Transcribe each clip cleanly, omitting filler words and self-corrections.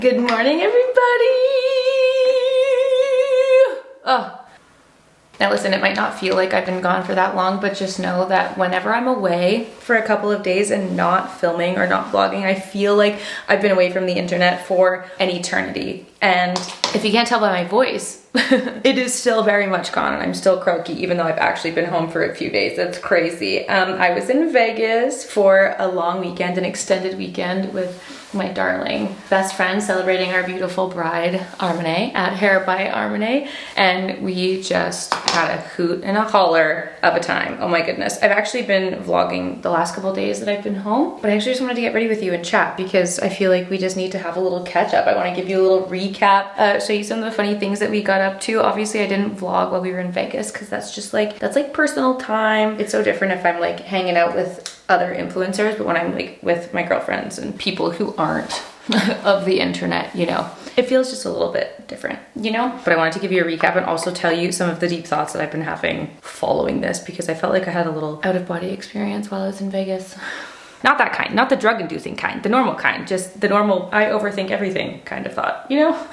Good morning, everybody! Oh. Now listen, it might not feel like I've been gone for that long, but just know that whenever I'm away for a couple of days and not filming or not vlogging, I feel like I've been away from the internet for an eternity. And if you can't tell by my voice, it is still very much gone and I'm still croaky, even though I've actually been home for a few days. That's crazy. I was in Vegas for a long weekend, an extended weekend with my darling best friend, celebrating our beautiful bride, Armene, at Hair by Armene. And we just had a hoot and a holler of a time. Oh my goodness. I've actually been vlogging the last couple of days that I've been home, but I actually just wanted to get ready with you and chat because I feel like we just need to have a little catch up. I want to give you a little recap, show you some of the funny things that we got up to. Obviously I didn't vlog while we were in Vegas because that's just like, that's like personal time. It's so different if I'm like hanging out with other influencers, but when I'm like with my girlfriends and people who aren't of the internet, you know, it feels just a little bit different, you know? But I wanted to give you a recap and also tell you some of the deep thoughts that I've been having following this because I felt like I had a little out-of-body experience while I was in Vegas. Not that kind, not the drug-inducing kind, the normal kind, just the normal I overthink everything kind of thought, you know?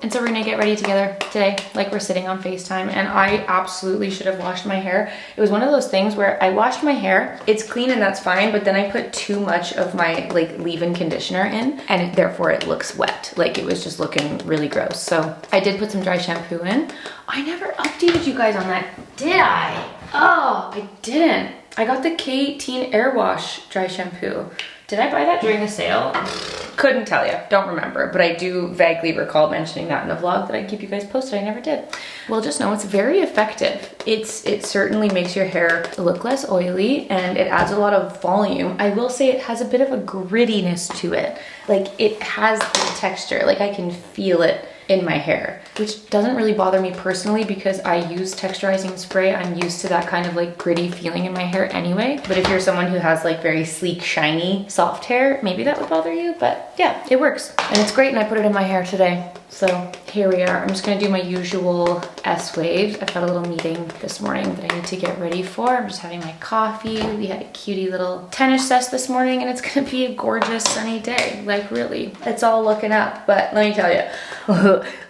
And so we're gonna get ready together today, like we're sitting on FaceTime, and I absolutely should have washed my hair. It was one of those things where I washed my hair, it's clean and that's fine, but then I put too much of my like leave-in conditioner in, and therefore it looks wet. Like it was just looking really gross. So I did put some dry shampoo in. I never updated you guys on that, did I? Oh, I didn't. I got the K18 Air Wash dry shampoo. Did I buy that during a sale? Couldn't tell you, don't remember, but I do vaguely recall mentioning that in the vlog that I'd keep you guys posted. I never did. Well, just know it's very effective. It certainly makes your hair look less oily and it adds a lot of volume. I will say it has a bit of a grittiness to it. Like it has the texture, like I can feel it in my hair, which doesn't really bother me personally because I use texturizing spray. I'm used to that kind of like gritty feeling in my hair anyway. But if you're someone who has like very sleek, shiny, soft hair, maybe that would bother you, but yeah, it works. And it's great and I put it in my hair today. So here we are. I'm just gonna do my usual S-wave. I've got a little meeting this morning that I need to get ready for. I'm just having my coffee. We had a cutie little tennis test this morning and it's gonna be a gorgeous sunny day. Like really, it's all looking up, but let me tell you,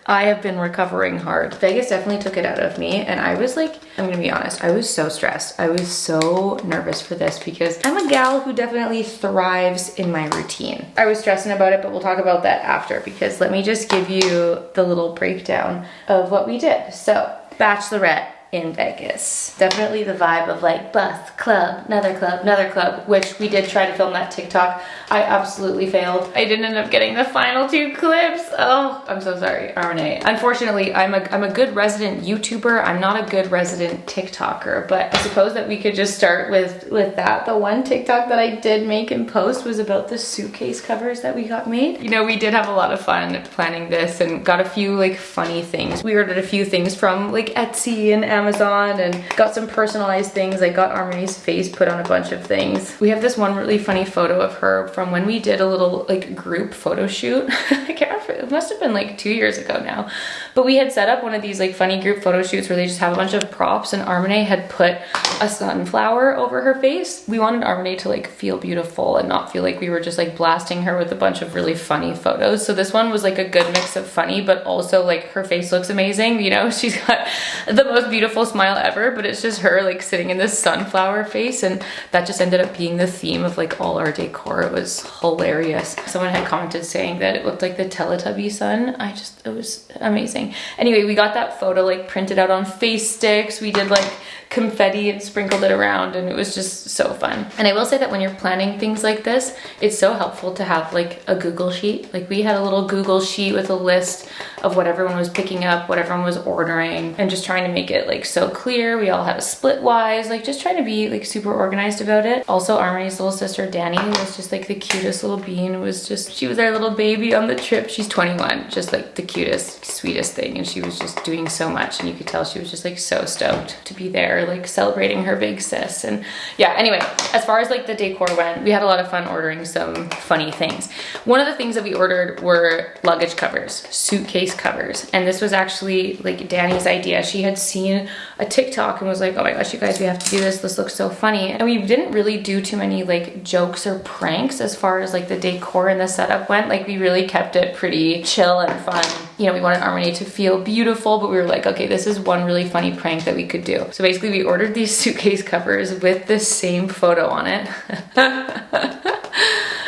I have been recovering hard. Vegas definitely took it out of me and I was like, I'm gonna be honest, I was so stressed. I was so nervous for this because I'm a gal who definitely thrives in my routine. I was stressing about it, but we'll talk about that after because let me just give you the little breakdown of what we did. So, bachelorette in Vegas. Definitely the vibe of like bus, club, another club, which we did try to film that TikTok. I absolutely failed. I didn't end up getting the final 2 clips. Oh, I'm so sorry, Armene. Unfortunately, I'm a good resident YouTuber. I'm not a good resident TikToker, but I suppose that we could just start with that. The one TikTok that I did make and post was about the suitcase covers that we got made. You know, we did have a lot of fun planning this and got a few like funny things. We ordered a few things from like Etsy and Amazon and got some personalized things. I got Armene's face put on a bunch of things. We have this one really funny photo of her from when we did a little like group photo shoot. I can't remember, it must have been like 2 years ago now. But we had set up one of these like funny group photo shoots where they just have a bunch of props and Armene had put a sunflower over her face. We wanted Armene to like feel beautiful and not feel like we were just like blasting her with a bunch of really funny photos. So this one was like a good mix of funny, but also like her face looks amazing. You know, she's got the most beautiful smile ever, but it's just her like sitting in this sunflower face, and that just ended up being the theme of like all our decor. It was hilarious. Someone had commented saying that it looked like the Teletubby sun. It was amazing. Anyway, we got that photo like printed out on face sticks. We did like confetti and sprinkled it around and it was just so fun. And I will say that when you're planning things like this, it's so helpful to have like a Google sheet. Like we had a little Google sheet with a list of what everyone was picking up, what everyone was ordering, and just trying to make it like so clear. We all had a split wise, like just trying to be like super organized about it. Also, Armene's little sister Danny was just like the cutest little bean. It was just, she was our little baby on the trip. She's 21, just like the cutest, sweetest thing, and she was just doing so much, and you could tell she was just like so stoked to be there, like celebrating her big sis. And yeah, anyway, as far as like the decor went, we had a lot of fun ordering some funny things. One of the things that we ordered were luggage covers, suitcase covers, and this was actually like Danny's idea. She had seen in a TikTok and was like, oh my gosh, you guys, we have to do this. This looks so funny. And we didn't really do too many like jokes or pranks as far as like the decor and the setup went. Like we really kept it pretty chill and fun. You know, we wanted Harmony to feel beautiful, but we were like, okay, this is one really funny prank that we could do. So basically we ordered these suitcase covers with the same photo on it.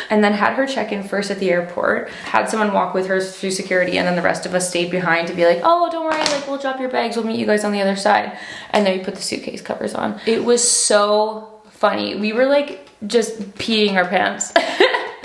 And then had her check in first at the airport, had someone walk with her through security, and then the rest of us stayed behind to be like, oh, don't worry, like we'll drop your bags, we'll meet you guys on the other side. And then we put the suitcase covers on. It was so funny. We were like just peeing our pants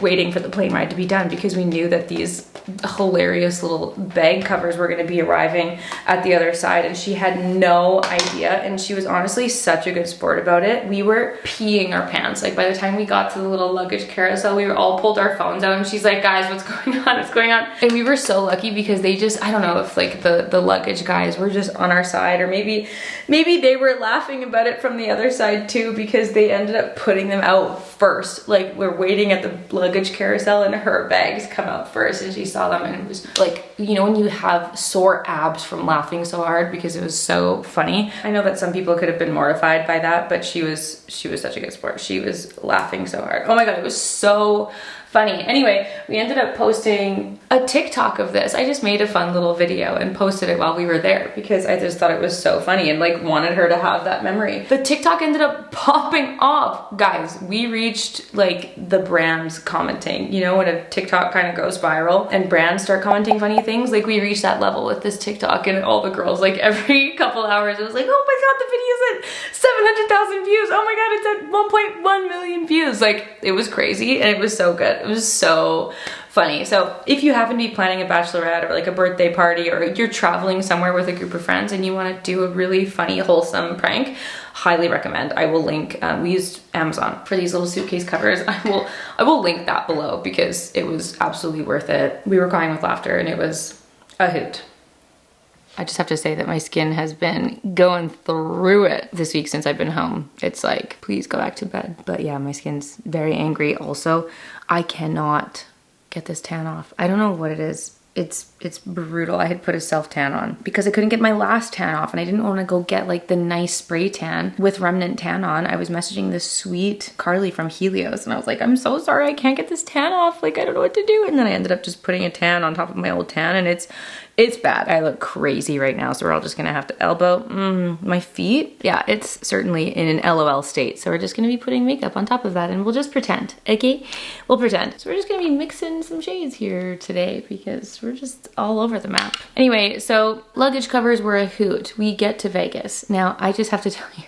waiting for the plane ride to be done because we knew that these hilarious little bag covers were going to be arriving at the other side, and she had no idea, and she was honestly such a good sport about it. We were peeing our pants. Like by the time we got to the little luggage carousel, we were all pulled our phones out and she's like, guys, what's going on? What's going on? And we were so lucky because they just, I don't know if like the luggage guys were just on our side, or maybe they were laughing about it from the other side too, because they ended up putting them out first. Like we're waiting at the luggage carousel and her bags come out first, and she saw them, and it was like, you know, when you have sore abs from laughing so hard because it was so funny. I know that some people could have been mortified by that, but she was such a good sport. She was laughing so hard. Oh my god, it was so funny. Anyway, we ended up posting a TikTok of this. I just made a fun little video and posted it while we were there because I just thought it was so funny and like wanted her to have that memory. The TikTok ended up popping off. Guys, we reached like the brands commenting. You know, when a TikTok kind of goes viral and brands start commenting funny things, like we reached that level with this TikTok, and all the girls, like every couple hours, it was like, oh my god, the video's at 700,000 views. Oh my god, it's at 1.1 million views. Like it was crazy and it was so good. It was so funny. So if you happen to be planning a bachelorette or like a birthday party, or you're traveling somewhere with a group of friends and you want to do a really funny, wholesome prank, highly recommend. I will link, we used Amazon for these little suitcase covers. I will link that below because it was absolutely worth it. We were crying with laughter and it was a hoot. I just have to say that my skin has been going through it this week since I've been home. It's like, please go back to bed. But yeah, my skin's very angry. Also, I cannot get this tan off. I don't know what it is. It's brutal. I had put a self tan on because I couldn't get my last tan off, and I didn't want to go get like the nice spray tan with remnant tan on. I was messaging this sweet Carly from Helios, and I was like, I'm so sorry, I can't get this tan off. Like, I don't know what to do. And then I ended up just putting a tan on top of my old tan, and it's bad. I look crazy right now, so we're all just gonna have to elbow my feet. Yeah, it's certainly in an LOL state, so we're just gonna be putting makeup on top of that, and we'll just pretend, okay? We'll pretend. So we're just gonna be mixing some shades here today because we're just all over the map. Anyway, so luggage covers were a hoot. We get to Vegas. Now, I just have to tell you,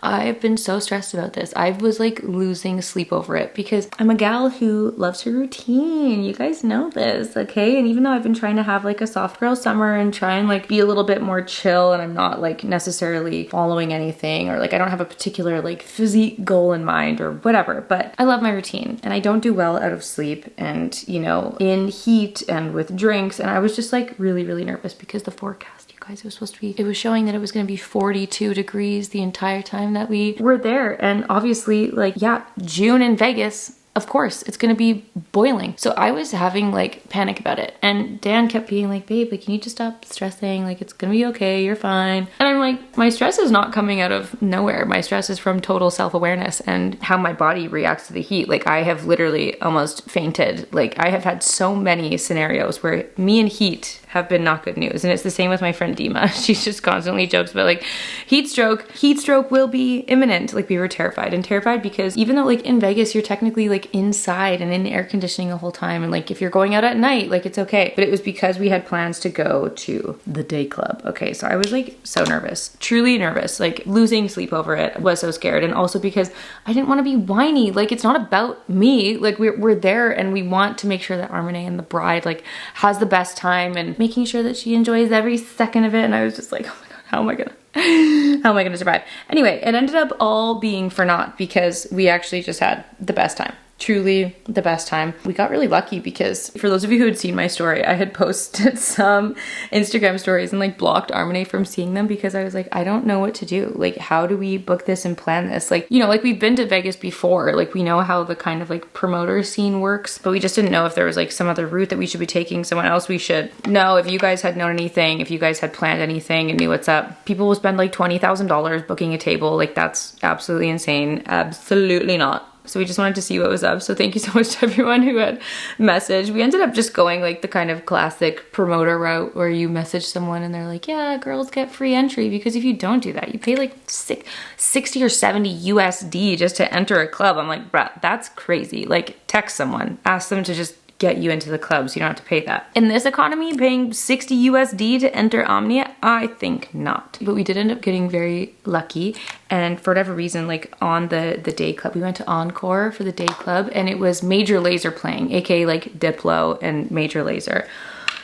I've been so stressed about this. I was like losing sleep over it because I'm a gal who loves her routine. You guys know this, okay? And even though I've been trying to have like a soft girl summer and try and like be a little bit more chill, and I'm not like necessarily following anything, or like I don't have a particular like physique goal in mind or whatever, but I love my routine and I don't do well out of sleep and, you know, in heat and with drinks. And I was just like really, really nervous because the forecast, you guys, it was supposed to be, it was showing that it was going to be 42 degrees the entire time that we were there. And obviously, like, yeah, June in Vegas, of course, it's gonna be boiling. So I was having like panic about it. And Dan kept being like, babe, like, can you just stop stressing? Like, it's gonna be okay, you're fine. And I'm like, my stress is not coming out of nowhere. My stress is from total self-awareness and how my body reacts to the heat. Like, I have literally almost fainted. Like, I have had so many scenarios where me and heat have been not good news. And it's the same with my friend Dima. She's just constantly jokes about like heat stroke will be imminent. Like, we were terrified because even though like in Vegas, you're technically like inside and in air conditioning the whole time. And like, if you're going out at night, like it's okay. But it was because we had plans to go to the day club. Okay. So I was like so nervous, truly nervous, like losing sleep over it. I was so scared. And also because I didn't want to be whiny. Like, it's not about me. Like, we're there and we want to make sure that Armene and the bride like has the best time and making sure that she enjoys every second of it. And I was just like, oh my god, how am I gonna survive? Anyway, it ended up all being for naught because we actually just had the best time. truly the best time. We got really lucky because for those of you who had seen my story, I had posted some Instagram stories and like blocked Armene from seeing them because I was like, I don't know what to do. Like, how do we book this and plan this? Like, you know, like we've been to Vegas before, like we know how the kind of like promoter scene works, but we just didn't know if there was like some other route that we should be taking, someone else we should know. If you guys had known anything, if you guys had planned anything and knew what's up, people will spend like $20,000 booking a table. Like that's absolutely insane. Absolutely not. So we just wanted to see what was up. So thank you so much to everyone who had messaged. We ended up just going like the kind of classic promoter route where you message someone and they're like, yeah, girls get free entry, because if you don't do that, you pay like 60 or 70 USD just to enter a club. I'm like, bruh, that's crazy. Like text someone, ask them to just get you into the club so you don't have to pay that. In this economy, paying 60 USD to enter Omnia? I think not. But we did end up getting very lucky, and for whatever reason, like on the day club, we went to Encore for the day club and it was Major Lazer playing, aka like Diplo and Major Lazer.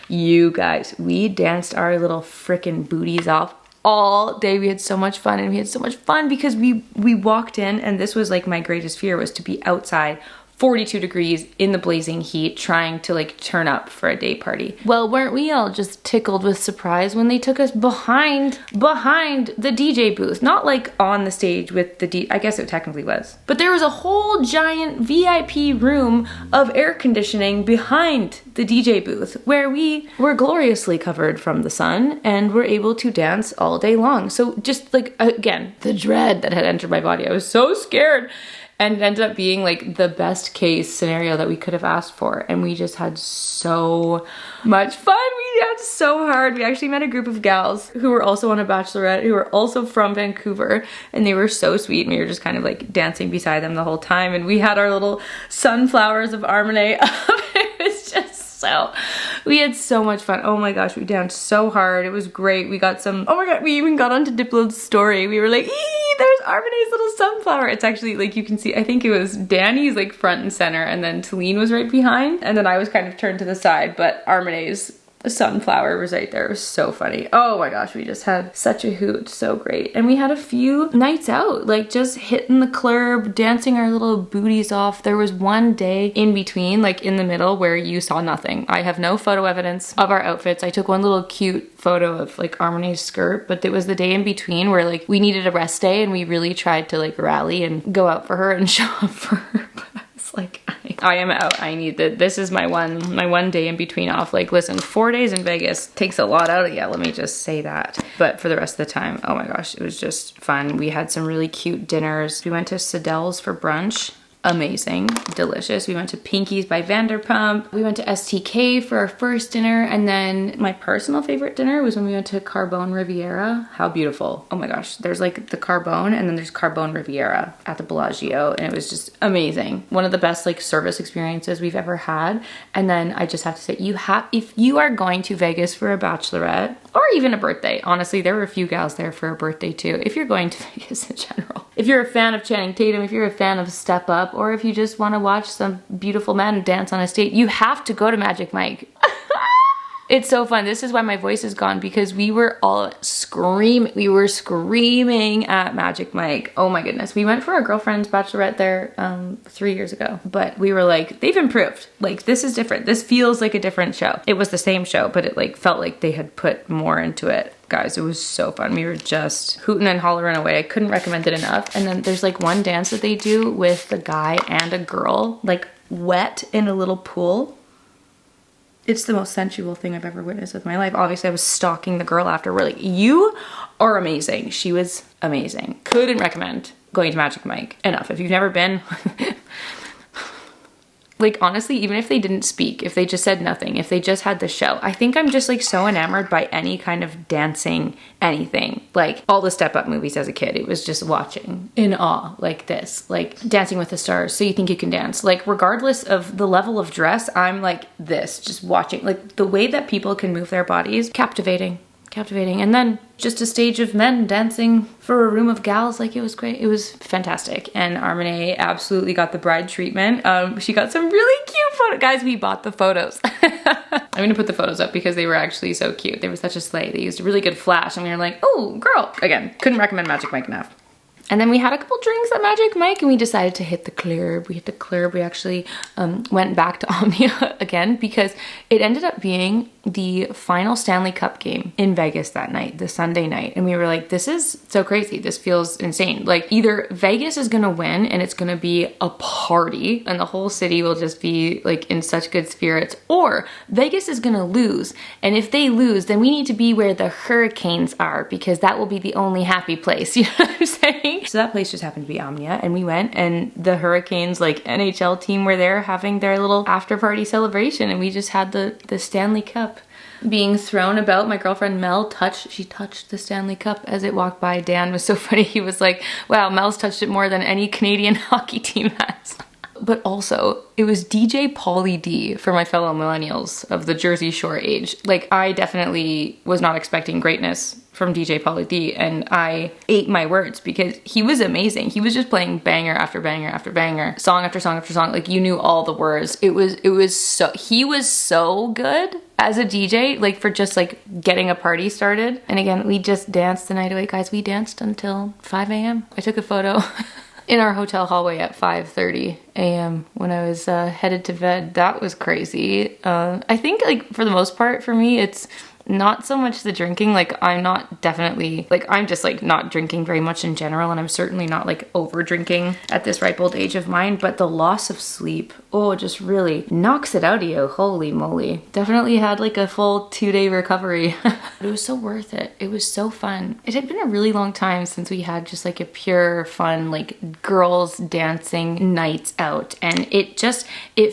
You guys, we danced our little frickin' booties off all day. We had so much fun, and we had so much fun because we walked in, and this was like my greatest fear, was to be outside 42 degrees in the blazing heat trying to like turn up for a day party. Well, weren't we all just tickled with surprise when they took us behind the DJ booth? Not like on the stage with the I guess it technically was. But there was a whole giant VIP room of air conditioning behind the DJ booth where we were gloriously covered from the sun and were able to dance all day long. So just like, again, the dread that had entered my body. I was so scared. And it ended up being like the best case scenario that we could have asked for. And we just had so much fun. We danced so hard. We actually met a group of gals who were also on a bachelorette, who were also from Vancouver. And they were so sweet. And we were just kind of like dancing beside them the whole time. And we had our little sunflowers of Armene up. It was just so, we had so much fun. Oh my gosh, we danced so hard. It was great. We got some, oh my god, we even got onto Diplo's story. We were like, ee, there's Armene's little sunflower. It's actually like, you can see, I think it was Danny's like front and center, and then Talene was right behind, and then I was kind of turned to the side, but Armene's sunflower was right there. It was so funny. Oh my gosh, we just had such a hoot. So great. And we had a few nights out, like just hitting the club, dancing our little booties off. There was one day in between, like in the middle, where you saw nothing. I have no photo evidence of our outfits. I took one little cute photo of like Armene's skirt, but it was the day in between where like we needed a rest day, and we really tried to like rally and go out for her and show up for her. But I was like, I am out. I need that. This is my one day in between off. Like, listen, 4 days in Vegas takes a lot out of you. Let me just say that. But for the rest of the time, oh my gosh, it was just fun. We had some really cute dinners. We went to Sadel's for brunch. Amazing, delicious. We went to Pinky's by Vanderpump. We went to STK for our first dinner, and then my personal favorite dinner was when we went to Carbone Riviera. How beautiful. Oh my gosh, there's like the Carbone, and then there's Carbone Riviera at the Bellagio, and it was just amazing. One of the best like service experiences we've ever had. And then I just have to say, if you are going to Vegas for a bachelorette or even a birthday, honestly, there were a few gals there for a birthday too. If you're going to Vegas in general, if you're a fan of Channing Tatum, if you're a fan of Step Up, or if you just want to watch some beautiful men dance on a stage, you have to go to Magic Mike. It's so fun. This is why my voice is gone, because we were all screaming. We were screaming at Magic Mike. Oh my goodness. We went for our girlfriend's bachelorette there 3 years ago, but we were like, they've improved. Like, this is different. This feels like a different show. It was the same show, but it like felt like they had put more into it. Guys, it was so fun. We were just hooting and hollering away. I couldn't recommend it enough. And then there's like one dance that they do with the guy and a girl, like wet in a little pool. It's the most sensual thing I've ever witnessed with my life. Obviously, I was stalking the girl after. We're like, you are amazing. She was amazing. Couldn't recommend going to Magic Mike enough. If you've never been, like honestly, even if they didn't speak, if they just said nothing, if they just had the show, I think I'm just like so enamored by any kind of dancing, anything. Like all the Step Up movies as a kid, it was just watching in awe like this, like Dancing with the Stars, So You Think You Can Dance. Like regardless of the level of dress, I'm like this, just watching, like the way that people can move their bodies, captivating. And then just a stage of men dancing for a room of gals. Like, it was great. It was fantastic. And Armene absolutely got the bride treatment. She got some really cute photos. Guys, we bought the photos. I'm gonna put the photos up because they were actually so cute. They were such a slay. They used a really good flash, and we were like, oh girl. Again, couldn't recommend Magic Mike enough. And then we had a couple drinks at Magic Mike and we decided to hit the club. We hit the club. We actually went back to Omnia again because it ended up being the final Stanley Cup game in Vegas that night, the Sunday night. And we were like, this is so crazy. This feels insane. Like either Vegas is gonna win and it's gonna be a party and the whole city will just be like in such good spirits, or Vegas is gonna lose. And if they lose, then we need to be where the Hurricanes are because that will be the only happy place. You know what I'm saying? So that place just happened to be Omnia and we went and the Hurricanes like NHL team were there having their little after party celebration and we just had the Stanley Cup being thrown about. My girlfriend Mel she touched the Stanley Cup as it walked by. Dan was so funny. He was like, wow, Mel's touched it more than any Canadian hockey team has. But also, it was DJ Pauly D for my fellow millennials of the Jersey Shore age. Like, I definitely was not expecting greatness from DJ Pauly D, and I ate my words because he was amazing. He was just playing banger after banger after banger, song after song after song. Like, you knew all the words. He was so good as a DJ, like for just like getting a party started. And again, we just danced the night away. Guys, we danced until 5 a.m. I took a photo in our hotel hallway at 5:30 a.m. when I was headed to bed. That was crazy. I think like for the most part for me, it's not so much the drinking. Like I'm just like not drinking very much in general, and I'm certainly not like over drinking at this ripe old age of mine, but the loss of sleep, oh, it just really knocks it out of you. Holy moly. Definitely had like a full 2-day recovery. It was so worth it. It was so fun. It had been a really long time since we had just like a pure fun, like girls dancing nights out, and it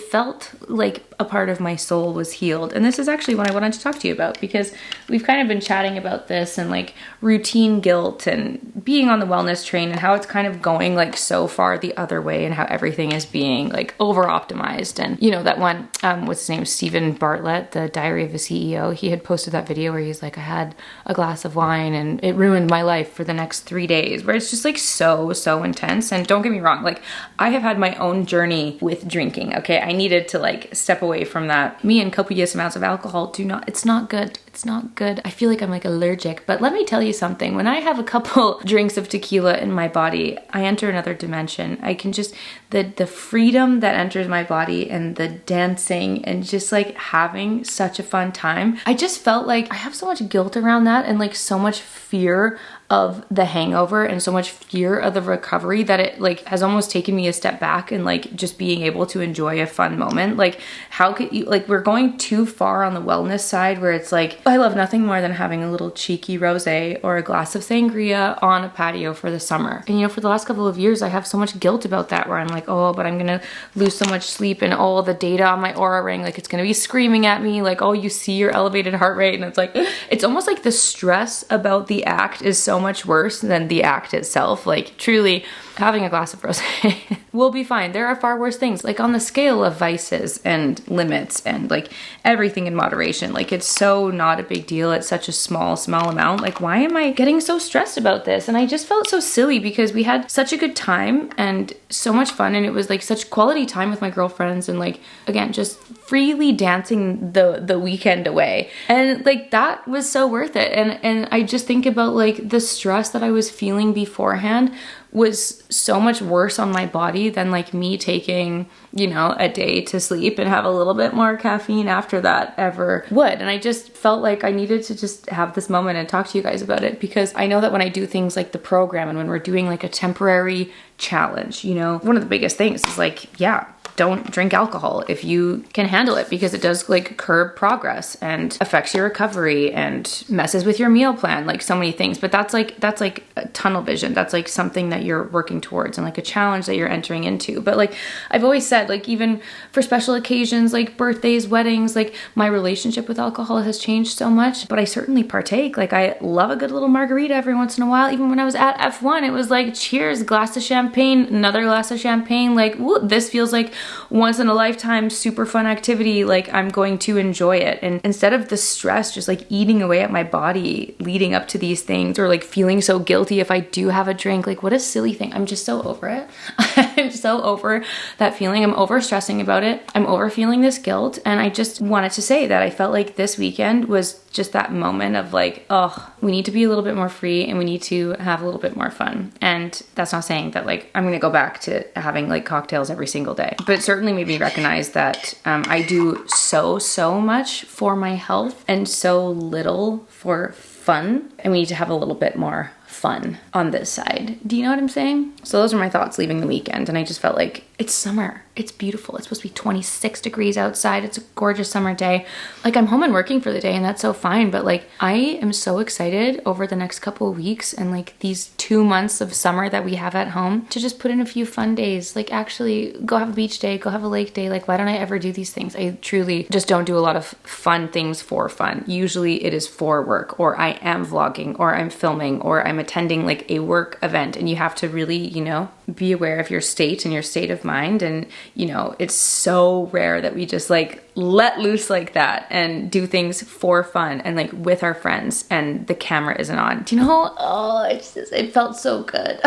felt like a part of my soul was healed. And this is actually what I wanted to talk to you about because we've kind of been chatting about this and like routine guilt and being on the wellness train and how it's kind of going like so far the other way and how everything is being like over optimized. And you know, that one, what's his name? Stephen Bartlett, the Diary of a CEO. He had posted that video where he's like, I had a glass of wine and it ruined my life for the next 3 days, where it's just like so intense. And don't get me wrong, like I have had my own journey with drinking. Okay. I needed to like step away from that. Me and copious amounts of alcohol it's not good. It's not good. I feel like I'm like allergic, but let me tell you something. When I have a couple drinks of tequila in my body, I enter another dimension. I can just, the freedom that enters my body and the dancing and just like having such a fun time. I just felt like I have so much guilt around that and like so much fear of the hangover and so much fear of the recovery that it like has almost taken me a step back and like just being able to enjoy a fun moment. Like how could you, like we're going too far on the wellness side where it's like, I love nothing more than having a little cheeky rosé or a glass of sangria on a patio for the summer. And you know, for the last couple of years, I have so much guilt about that where I'm like, oh, but I'm gonna lose so much sleep and all the data on my Aura ring, like it's gonna be screaming at me like, oh, you see your elevated heart rate. And it's like, it's almost like the stress about the act is so much worse than the act itself. Like truly having a glass of rosé will be fine. There are far worse things, like on the scale of vices and limits and like everything in moderation. Like it's so not a big deal. It's such a small amount. Like why am I getting so stressed about this? And I just felt so silly because we had such a good time and so much fun, and it was like such quality time with my girlfriends and like again just freely dancing the weekend away, and like that was so worth it. And I just think about like the stress that I was feeling beforehand was so much worse on my body than like me taking, you know, a day to sleep and have a little bit more caffeine after that ever would. And I just felt like I needed to just have this moment and talk to you guys about it, because I know that when I do things like the program and when we're doing like a temporary challenge, you know, one of the biggest things is like, yeah, don't drink alcohol if you can handle it, because it does like curb progress and affects your recovery and messes with your meal plan, like so many things. But that's like a tunnel vision. That's like something that you're working towards and like a challenge that you're entering into. But like I've always said, like even for special occasions like birthdays, weddings, like my relationship with alcohol has changed so much, but I certainly partake. Like I love a good little margarita every once in a while. Even when I was at F1, it was like, cheers, glass of champagne, another glass of champagne. Like, woo, this feels like once in a lifetime, super fun activity. Like, I'm going to enjoy it. And instead of the stress just like eating away at my body leading up to these things, or like feeling so guilty if I do have a drink, like what a silly thing. I'm just so over it. I'm so over that feeling. I'm over stressing about it. I'm over feeling this guilt. And I just wanted to say that I felt like this weekend was just that moment of like, oh, we need to be a little bit more free and we need to have a little bit more fun. And that's not saying that like I'm gonna go back to having like cocktails every single day, but it certainly made me recognize that I do so much for my health and so little for fun, and we need to have a little bit more fun on this side. Do you know what I'm saying? So those are my thoughts leaving the weekend, and I just felt like it's summer. It's beautiful. It's supposed to be 26 degrees outside. It's a gorgeous summer day. Like, I'm home and working for the day, and that's so fine, but like I am so excited over the next couple of weeks and like these 2 months of summer that we have at home to just put in a few fun days. Like, actually go have a beach day, go have a lake day. Like, why don't I ever do these things? I truly just don't do a lot of fun things for fun. Usually it is for work, or I am vlogging, or I'm filming, or I'm attending like a work event, and you have to really, you know, be aware of your state and your state of mind. And you know, it's so rare that we just like let loose like that and do things for fun and like with our friends and the camera isn't on. Do you know? Oh, it felt so good.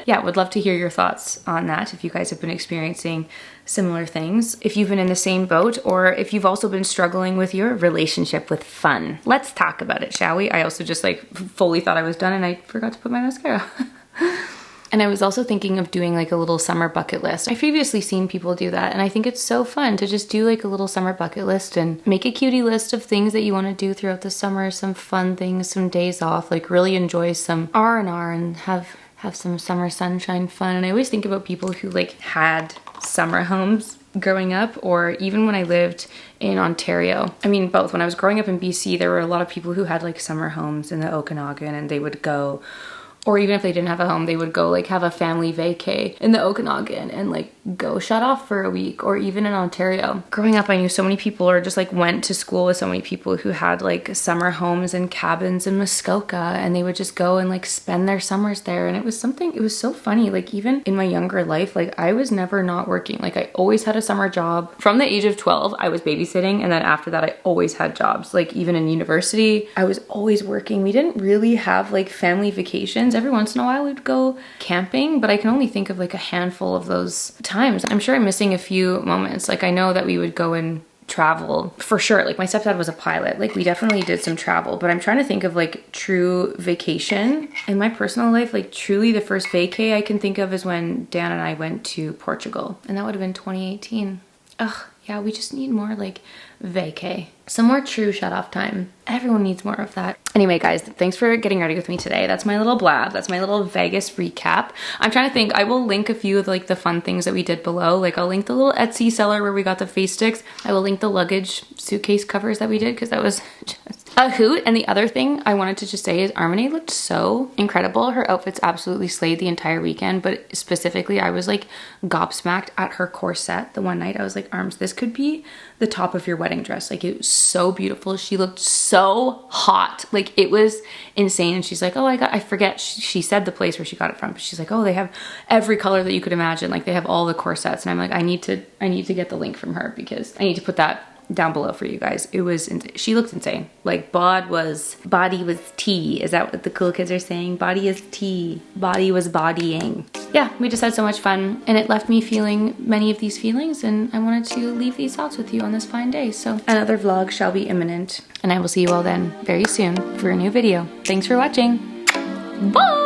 Yeah, would love to hear your thoughts on that if you guys have been experiencing similar things, if you've been in the same boat, or if you've also been struggling with your relationship with fun. Let's talk about it, shall we? I also just like fully thought I was done and I forgot to put my mascara. And I was also thinking of doing like a little summer bucket list. I've previously seen people do that, and I think it's so fun to just do like a little summer bucket list and make a cutie list of things that you want to do throughout the summer, some fun things, some days off, like really enjoy some R&R and have some summer sunshine fun. And I always think about people who like had summer homes growing up, or even when I lived in Ontario. I mean, both. When I was growing up in BC, there were a lot of people who had like summer homes in the Okanagan, and they would go, or even if they didn't have a home, they would go like have a family vacay in the Okanagan and like go shut off for a week, or even in Ontario. Growing up, I knew so many people, or just like went to school with so many people who had like summer homes and cabins in Muskoka, and they would just go and like spend their summers there. And it was so funny. Like, even in my younger life, like I was never not working. Like, I always had a summer job. From the age of 12, I was babysitting, and then after that, I always had jobs. Like, even in university, I was always working. We didn't really have like family vacations. Every once in a while we'd go camping, but I can only think of like a handful of those times. I'm sure I'm missing a few moments. Like, I know that we would go and travel for sure. Like, my stepdad was a pilot. Like, we definitely did some travel, but I'm trying to think of like true vacation in my personal life. Like, truly the first vacay I can think of is when Dan and I went to Portugal, and that would have been 2018. Ugh, yeah, we just need more like vacay. Some more true shut off time. Everyone needs more of that. Anyway, guys, thanks for getting ready with me today. That's my little blab. That's my little Vegas recap. I'm trying to think. I will link a few of like the fun things that we did below. Like, I'll link the little Etsy seller where we got the face sticks. I will link the luggage suitcase covers that we did, because that was just a hoot. And the other thing I wanted to just say is Armene looked so incredible. Her outfits absolutely slayed the entire weekend, but specifically I was like gobsmacked at her corset the one night. I was like, Arms, this could be the top of your wedding dress. Like, it was so beautiful. She looked so hot. Like, it was insane. And she's like, oh, I forget. She said the place where she got it from, but she's like, oh, they have every color that you could imagine. Like, they have all the corsets. And I'm like, I need to get the link from her, because I need to put that down below for you guys. It was she looked insane. Like, body was tea. Is that what the cool kids are saying? Body is tea. Body was bodying. Yeah, we just had so much fun, and it left me feeling many of these feelings, and I wanted to leave these thoughts with you on this fine day. So another vlog shall be imminent, and I will see you all then very soon for a new video. Thanks for watching. Bye!